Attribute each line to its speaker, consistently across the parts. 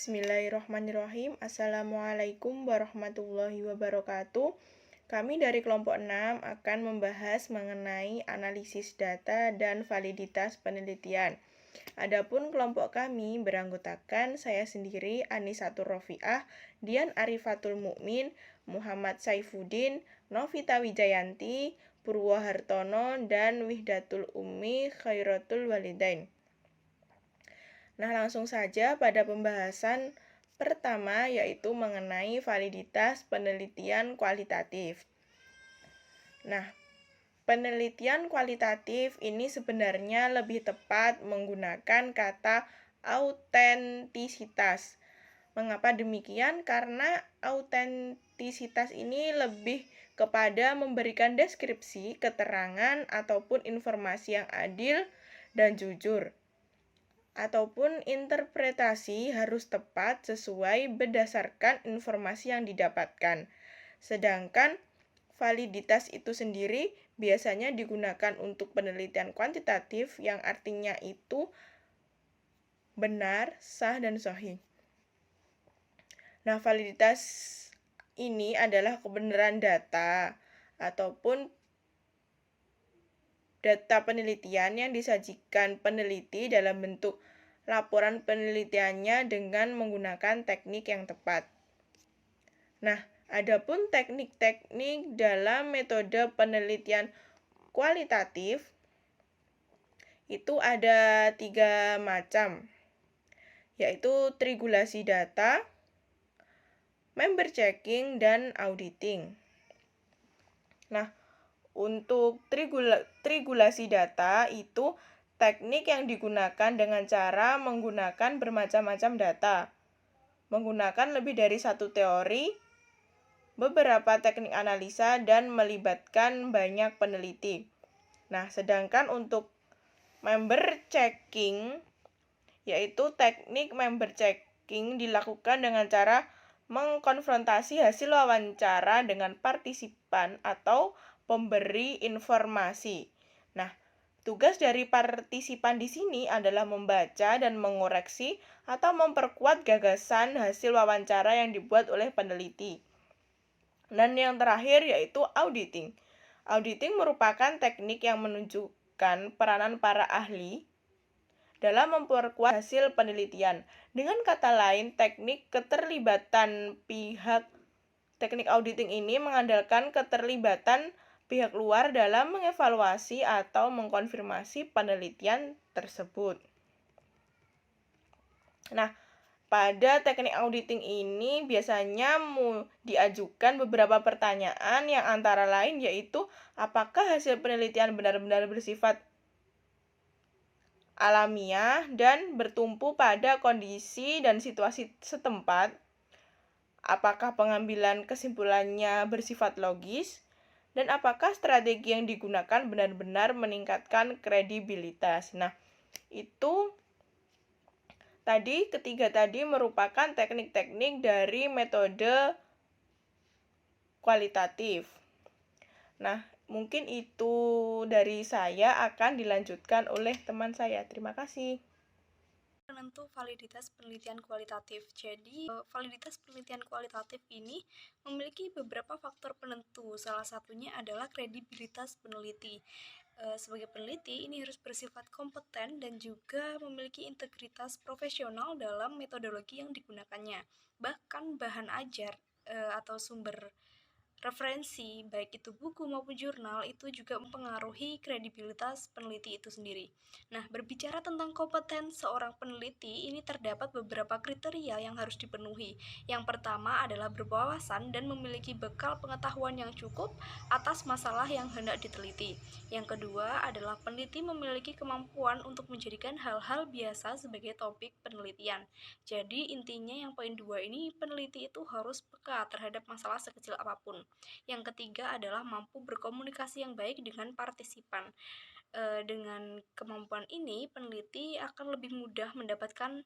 Speaker 1: Bismillahirrahmanirrahim. Assalamualaikum warahmatullahi wabarakatuh. Kami dari kelompok 6 akan membahas mengenai analisis data dan validitas penelitian. Adapun kelompok kami beranggotakan saya sendiri, Anisatur Rofiah, Dian Arifatul Mukmin, Muhammad Saifuddin, Novita Wijayanti, Purwo Hartono, dan Wihdatul Ummi Khairatul Walidain. Nah, langsung saja pada pembahasan pertama, yaitu mengenai validitas penelitian kualitatif. Nah, penelitian kualitatif ini sebenarnya lebih tepat menggunakan kata autentisitas. Mengapa demikian? Karena autentisitas ini lebih kepada memberikan deskripsi, keterangan, ataupun informasi yang adil dan jujur. Ataupun interpretasi harus tepat sesuai berdasarkan informasi yang didapatkan. Sedangkan validitas itu sendiri biasanya digunakan untuk penelitian kuantitatif yang artinya itu benar, sah, dan sahih. Nah, validitas ini adalah kebenaran data ataupun data penelitian yang disajikan peneliti dalam bentuk laporan penelitiannya dengan menggunakan teknik yang tepat. Nah, adapun teknik-teknik dalam metode penelitian kualitatif itu ada 3 macam, yaitu triangulasi data, member checking, dan auditing. Nah, untuk triangulasi data itu teknik yang digunakan dengan cara menggunakan bermacam-macam data, menggunakan lebih dari satu teori, beberapa teknik analisa, dan melibatkan banyak peneliti. Nah, sedangkan untuk member checking, yaitu teknik member checking dilakukan dengan cara mengkonfrontasi hasil wawancara dengan partisipan atau pemberi informasi. Nah, tugas dari partisipan di sini adalah membaca dan mengoreksi atau memperkuat gagasan hasil wawancara yang dibuat oleh peneliti. Dan yang terakhir yaitu auditing. Auditing merupakan teknik yang menunjukkan peranan para ahli dalam memperkuat hasil penelitian. Dengan kata lain, teknik auditing ini mengandalkan keterlibatan pihak luar dalam mengevaluasi atau mengkonfirmasi penelitian tersebut. Nah, pada teknik auditing ini biasanya diajukan beberapa pertanyaan yang antara lain yaitu apakah hasil penelitian benar-benar bersifat alamiah dan bertumpu pada kondisi dan situasi setempat, apakah pengambilan kesimpulannya bersifat logis, dan apakah strategi yang digunakan benar-benar meningkatkan kredibilitas. Nah, itu ketiga tadi merupakan teknik-teknik dari metode kualitatif. Nah, mungkin itu dari saya, akan dilanjutkan oleh teman saya. Terima kasih.
Speaker 2: Penentu validitas penelitian kualitatif. Jadi, validitas penelitian kualitatif ini memiliki beberapa faktor penentu. Salah satunya adalah kredibilitas peneliti. Sebagai peneliti, ini harus bersifat kompeten dan juga memiliki integritas profesional dalam metodologi yang digunakannya. Bahkan bahan ajar atau sumber referensi, baik itu buku maupun jurnal, itu juga mempengaruhi kredibilitas peneliti itu sendiri. Nah, berbicara tentang kompeten seorang peneliti, ini terdapat beberapa kriteria yang harus dipenuhi. Yang pertama adalah berwawasan dan memiliki bekal pengetahuan yang cukup atas masalah yang hendak diteliti. Yang kedua adalah peneliti memiliki kemampuan untuk menjadikan hal-hal biasa sebagai topik penelitian. Jadi, intinya yang poin 2 ini, peneliti itu harus peka terhadap masalah sekecil apapun. Yang ketiga adalah mampu berkomunikasi yang baik dengan partisipan. Dengan kemampuan ini, peneliti akan lebih mudah mendapatkan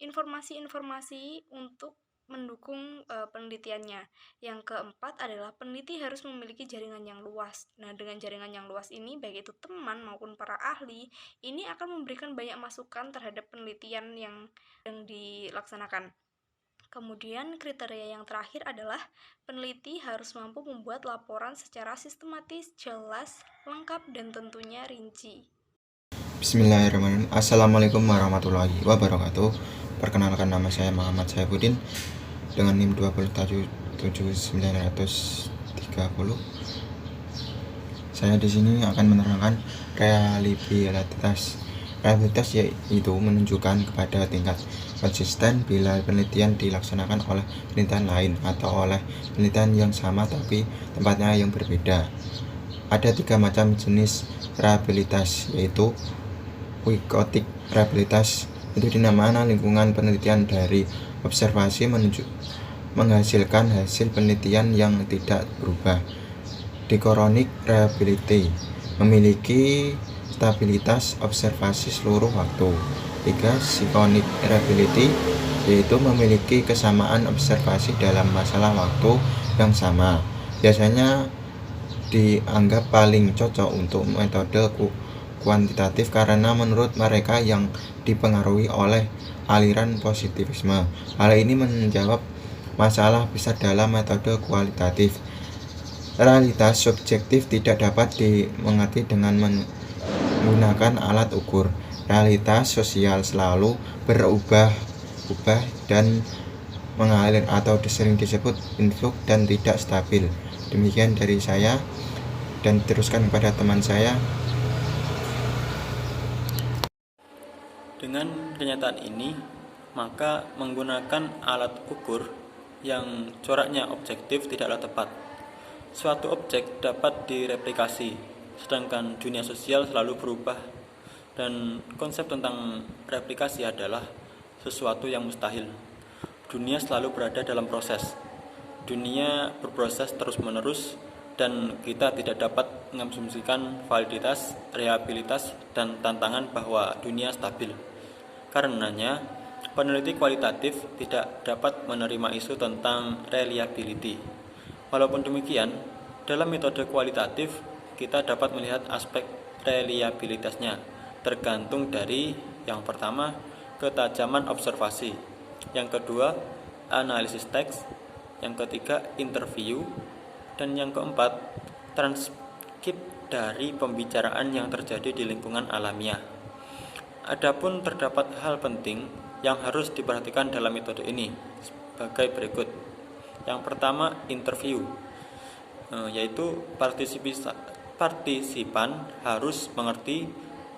Speaker 2: informasi-informasi untuk mendukung penelitiannya. Yang keempat adalah peneliti harus memiliki jaringan yang luas. Nah, dengan jaringan yang luas ini, baik itu teman maupun para ahli, ini akan memberikan banyak masukan terhadap penelitian yang dilaksanakan. Kemudian kriteria yang terakhir adalah peneliti harus mampu membuat laporan secara sistematis, jelas, lengkap, dan tentunya rinci.
Speaker 3: Bismillahirrahmanirrahim. Assalamualaikum warahmatullahi wabarakatuh. Perkenalkan, nama saya Muhammad Saifuddin dengan NIM 277.930. Saya di sini akan menerangkan reliabilitas. Reliabilitas yaitu menunjukkan kepada tingkat konsisten bila penelitian dilaksanakan oleh penelitian lain atau oleh penelitian yang sama tapi tempatnya yang berbeda. Ada 3 macam jenis reliabilitas, yaitu Wikotik reliabilitas itu dinamakan lingkungan penelitian dari observasi menghasilkan hasil penelitian yang tidak berubah. Dichronic reliability memiliki stabilitas observasi seluruh waktu. 3. Synchronic reliability yaitu memiliki kesamaan observasi dalam masalah waktu yang sama. Biasanya dianggap paling cocok untuk metode kuantitatif karena menurut mereka yang dipengaruhi oleh aliran positivisme. Hal ini menjawab masalah besar dalam metode kualitatif. Realitas subjektif tidak dapat dimengerti dengan menggunakan alat ukur. Realitas sosial selalu berubah-ubah dan mengalir atau sering disebut influx dan tidak stabil. Demikian dari saya, dan teruskan kepada teman saya.
Speaker 4: Dengan kenyataan ini, maka menggunakan alat ukur yang coraknya objektif tidaklah tepat. Suatu objek dapat direplikasi, sedangkan dunia sosial selalu berubah, dan konsep tentang replikasi adalah sesuatu yang mustahil. Dunia selalu berada dalam proses. Dunia berproses terus-menerus, dan kita tidak dapat mengasumsikan validitas, reliabilitas, dan tantangan bahwa dunia stabil. Karenanya, peneliti kualitatif tidak dapat menerima isu tentang reliability. Walaupun demikian, dalam metode kualitatif, kita dapat melihat aspek reliabilitasnya, tergantung dari yang pertama, ketajaman observasi, yang kedua, analisis teks, yang ketiga, interview, dan yang keempat, transkrip dari pembicaraan yang terjadi di lingkungan alamiah. Adapun terdapat hal penting yang harus diperhatikan dalam metode ini sebagai berikut. Yang pertama, interview, yaitu partisipan harus mengerti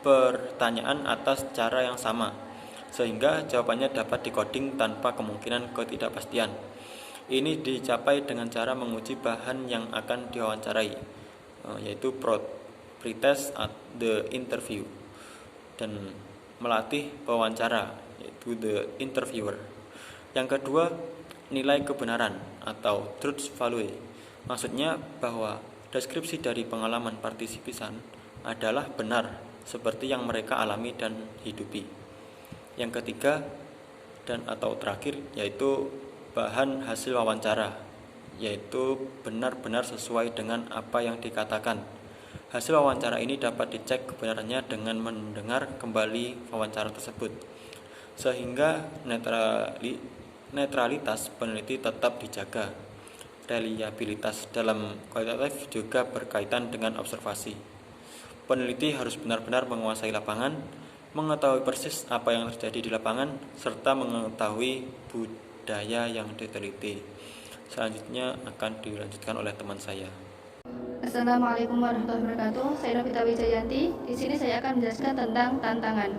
Speaker 4: pertanyaan atas cara yang sama, sehingga jawabannya dapat dikoding tanpa kemungkinan ketidakpastian. Ini dicapai dengan cara menguji bahan yang akan diwawancarai, yaitu pretest at the interview, dan melatih pewawancara, yaitu the interviewer. Yang kedua, nilai kebenaran atau truth value. Maksudnya bahwa deskripsi dari pengalaman partisipan adalah benar seperti yang mereka alami dan hidupi. Yang ketiga dan atau terakhir yaitu bahan hasil wawancara, yaitu benar-benar sesuai dengan apa yang dikatakan. Hasil wawancara ini dapat dicek kebenarannya dengan mendengar kembali wawancara tersebut, sehingga netralitas peneliti tetap dijaga. Reliabilitas dalam kualitatif juga berkaitan dengan observasi. Peneliti harus benar-benar menguasai lapangan, mengetahui persis apa yang terjadi di lapangan, serta mengetahui budaya yang diteliti. Selanjutnya akan dilanjutkan oleh teman saya.
Speaker 5: Assalamualaikum warahmatullahi wabarakatuh. Saya Novita Wijayanti. Di sini saya akan menjelaskan tentang tantangan.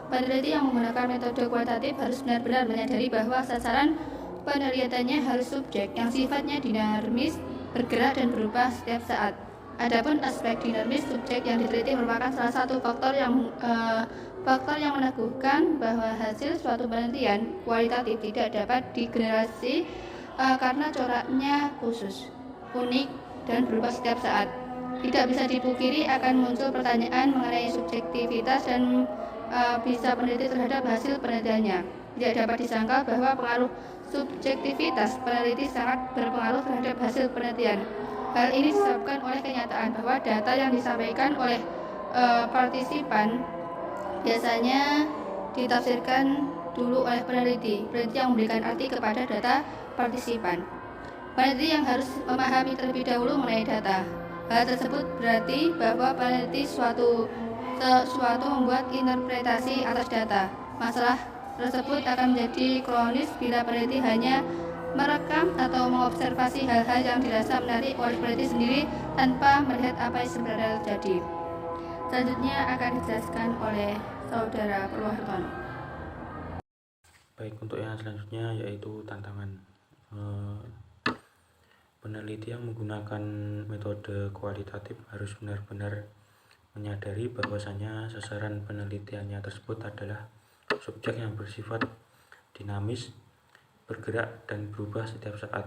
Speaker 5: Peneliti yang menggunakan metode kualitatif harus benar-benar menyadari bahwa sasaran penelitiannya harus subjek yang sifatnya dinamis, bergerak dan berubah setiap saat. Adapun aspek dinamis subjek yang diteliti merupakan salah satu faktor yang meneguhkan bahwa hasil suatu penelitian kualitatif tidak dapat digeneralisasi karena coraknya khusus, unik, dan berubah setiap saat. Tidak bisa dipungkiri akan muncul pertanyaan mengenai subjektivitas dan bisa peneliti terhadap hasil penelitiannya. Tidak dapat disangkal bahwa pengaruh subjektivitas peneliti sangat berpengaruh terhadap hasil penelitian. Hal ini disebabkan oleh kenyataan bahwa data yang disampaikan oleh partisipan biasanya ditafsirkan dulu oleh peneliti yang memberikan arti kepada data partisipan. Peneliti yang harus memahami terlebih dahulu mengenai data. Hal tersebut berarti bahwa peneliti suatu membuat interpretasi atas data. Masalah tersebut akan menjadi kronis bila peneliti hanya merekam atau mengobservasi hal-hal yang dirasa menarik oleh peneliti sendiri tanpa melihat apa yang sebenarnya terjadi. Selanjutnya akan dijelaskan oleh Saudara Purwohartono.
Speaker 6: Baik, untuk yang selanjutnya yaitu tantangan. Peneliti yang menggunakan metode kualitatif harus benar-benar menyadari bahwasanya sasaran penelitiannya tersebut adalah subjek yang bersifat dinamis, bergerak, dan berubah setiap saat.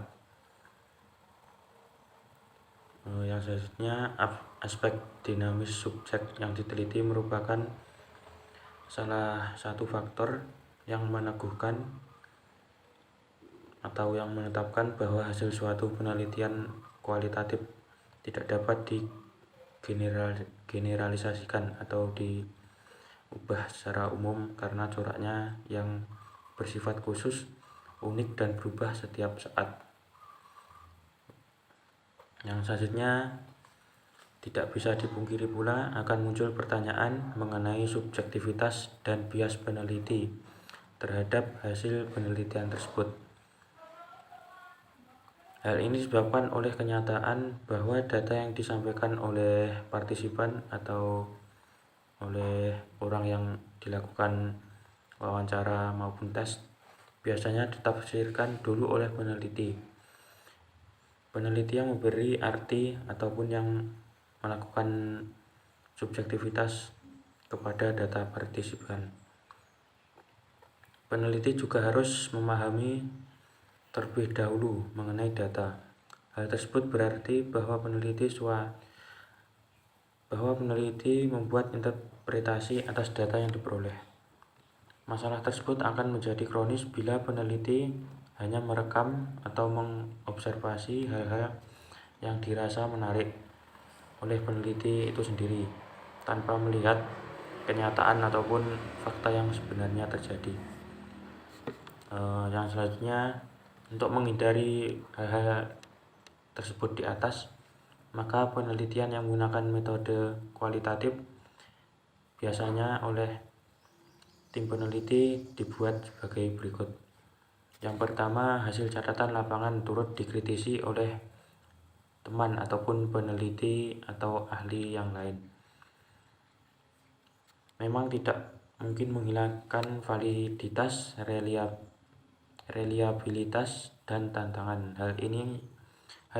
Speaker 6: Yang selanjutnya, aspek dinamis subjek yang diteliti merupakan salah satu faktor yang meneguhkan atau yang menetapkan bahwa hasil suatu penelitian kualitatif tidak dapat digeneralisasikan atau diubah secara umum karena coraknya yang bersifat khusus, unik, dan berubah setiap saat. Yang selanjutnya, tidak bisa dipungkiri pula akan muncul pertanyaan mengenai subjektivitas dan bias peneliti terhadap hasil penelitian tersebut. Hal ini disebabkan oleh kenyataan bahwa data yang disampaikan oleh partisipan atau oleh orang yang dilakukan wawancara maupun tes biasanya ditafsirkan dulu oleh peneliti. Peneliti yang memberi arti ataupun yang melakukan subjektivitas kepada data partisipan. Peneliti juga harus memahami terlebih dahulu mengenai data. Hal tersebut berarti bahwa peneliti membuat interpretasi atas data yang diperoleh. Masalah tersebut akan menjadi kronis bila peneliti hanya merekam atau mengobservasi hal-hal yang dirasa menarik oleh peneliti itu sendiri tanpa melihat kenyataan ataupun fakta yang sebenarnya terjadi. Yang selanjutnya, untuk menghindari hal-hal tersebut di atas, maka penelitian yang menggunakan metode kualitatif biasanya oleh tim peneliti dibuat sebagai berikut. Yang pertama, hasil catatan lapangan turut dikritisi oleh teman ataupun peneliti atau ahli yang lain. Memang tidak mungkin menghilangkan validitas, reliabilitas, dan tantangan. Hal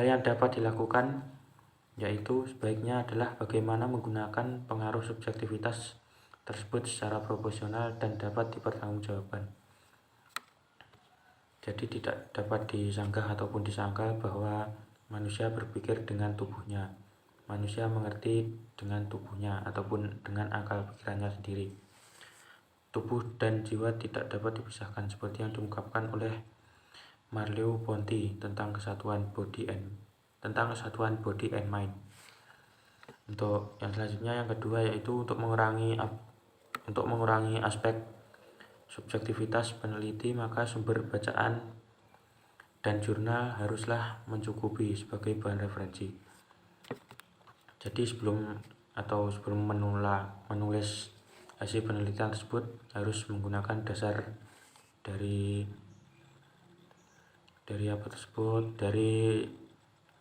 Speaker 6: yang dapat dilakukan yaitu sebaiknya adalah bagaimana menggunakan pengaruh subjektivitas tersebut secara proporsional dan dapat dipertanggungjawabkan. Jadi tidak dapat disanggah ataupun disangkal bahwa manusia berpikir dengan tubuhnya, manusia mengerti dengan tubuhnya ataupun dengan akal pikirannya sendiri. Tubuh dan jiwa tidak dapat dipisahkan seperti yang diungkapkan oleh Merleau-Ponty tentang kesatuan body and mind. Untuk yang selanjutnya, yang kedua, yaitu untuk mengurangi aspek subjektivitas peneliti, maka sumber bacaan dan jurnal haruslah mencukupi sebagai bahan referensi. Jadi sebelum menulis hasil penelitian tersebut harus menggunakan dasar dari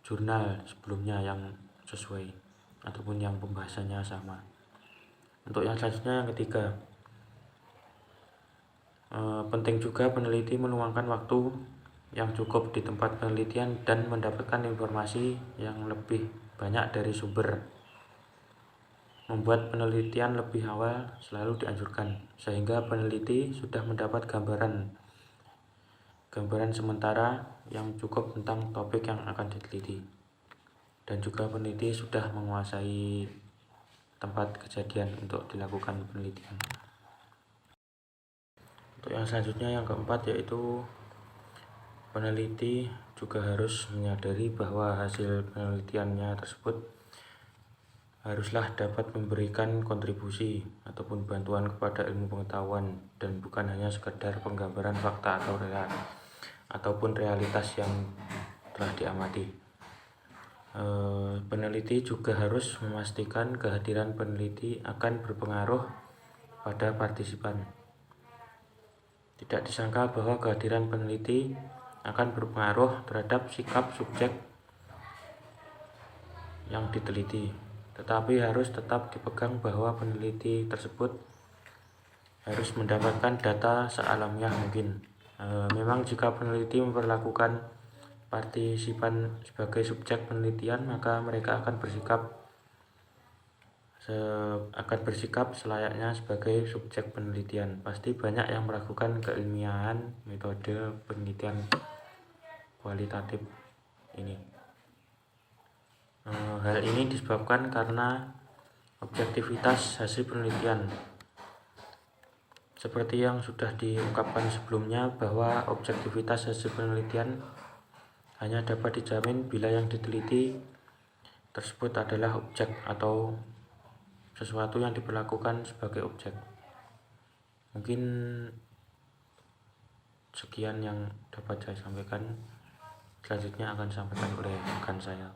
Speaker 6: jurnal sebelumnya yang sesuai ataupun yang pembahasannya sama. Untuk yang selanjutnya, yang ketiga, penting juga peneliti meluangkan waktu yang cukup di tempat penelitian dan mendapatkan informasi yang lebih banyak dari sumber. Membuat penelitian lebih awal selalu dianjurkan, sehingga peneliti sudah mendapat gambaran sementara yang cukup tentang topik yang akan diteliti, dan juga peneliti sudah menguasai tempat kejadian untuk dilakukan penelitian. Untuk yang selanjutnya, yang keempat, yaitu peneliti juga harus menyadari bahwa hasil penelitiannya tersebut haruslah dapat memberikan kontribusi ataupun bantuan kepada ilmu pengetahuan dan bukan hanya sekedar penggambaran fakta ataupun realitas yang telah diamati. Peneliti juga harus memastikan kehadiran peneliti akan berpengaruh pada partisipan. Tidak disangka bahwa kehadiran peneliti akan berpengaruh terhadap sikap subjek yang diteliti, tetapi harus tetap dipegang bahwa peneliti tersebut harus mendapatkan data sealamiah mungkin. Memang jika peneliti memperlakukan partisipan sebagai subjek penelitian, maka mereka akan bersikap selayaknya sebagai subjek penelitian. Pasti banyak yang meragukan keilmiahan metode penelitian kualitatif ini. Hal ini disebabkan karena objektivitas hasil penelitian. Seperti yang sudah diungkapkan sebelumnya, bahwa objektivitas hasil penelitian hanya dapat dijamin bila yang diteliti tersebut adalah objek atau sesuatu yang diperlakukan sebagai objek. Mungkin sekian yang dapat saya sampaikan. Selanjutnya akan disampaikan oleh rekan saya.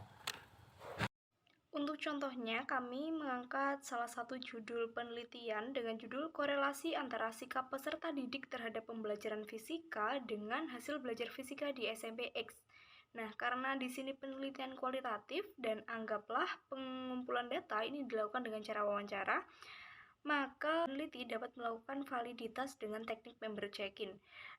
Speaker 2: Untuk contohnya, kami mengangkat salah satu judul penelitian dengan judul korelasi antara sikap peserta didik terhadap pembelajaran fisika dengan hasil belajar fisika di SMP X. Nah, karena di sini penelitian kualitatif dan anggaplah pengumpulan data ini dilakukan dengan cara wawancara, maka peneliti dapat melakukan validitas dengan teknik member check-in.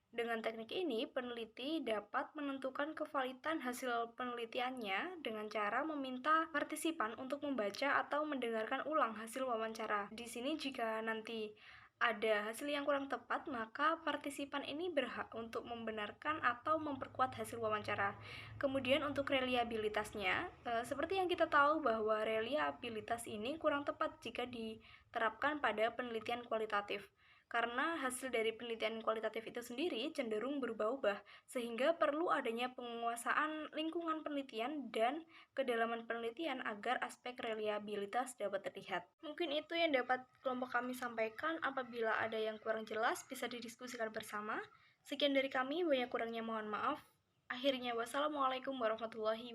Speaker 2: Dengan teknik ini, peneliti dapat menentukan kevalidan hasil penelitiannya dengan cara meminta partisipan untuk membaca atau mendengarkan ulang hasil wawancara. Di sini jika nanti ada hasil yang kurang tepat, maka partisipan ini berhak untuk membenarkan atau memperkuat hasil wawancara. Kemudian untuk reliabilitasnya, seperti yang kita tahu bahwa reliabilitas ini kurang tepat jika diterapkan pada penelitian kualitatif. Karena hasil dari penelitian kualitatif itu sendiri cenderung berubah-ubah, sehingga perlu adanya penguasaan lingkungan penelitian dan kedalaman penelitian agar aspek reliabilitas dapat terlihat. Mungkin itu yang dapat kelompok kami sampaikan. Apabila ada yang kurang jelas, bisa didiskusikan bersama. Sekian dari kami, banyak kurangnya mohon maaf. Akhirnya, wassalamualaikum warahmatullahi wabarakatuh.